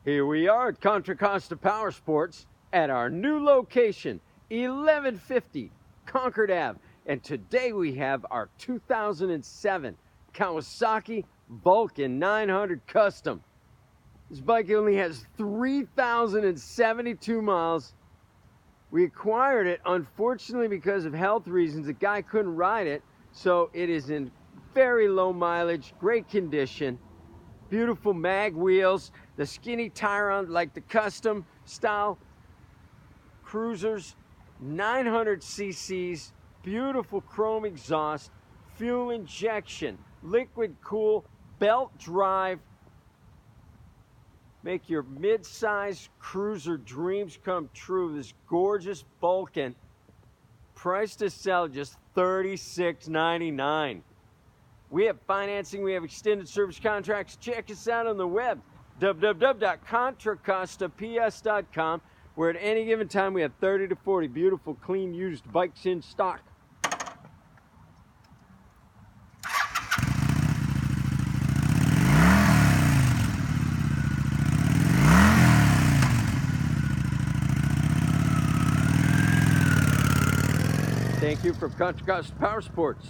Here we are at Contra Costa Powersports at our new location, 1150 Concord Ave. And today we have our 2007 Kawasaki Vulcan 900 Custom. This bike only has 3,072 miles. We acquired it, unfortunately, because of health reasons. The guy couldn't ride it, so it is in very low mileage, great condition. Beautiful mag wheels, the skinny tire on like the custom style cruisers, 900 cc's, beautiful chrome exhaust, fuel injection, liquid cool, belt drive. Make your mid-size cruiser dreams come true. This gorgeous Vulcan, price to sell just $36.99. We have financing, we have extended service contracts. Check us out on the web, www.contracostaps.com, where at any given time we have 30 to 40 beautiful, clean, used bikes in stock. Thank you from Contra Costa Powersports.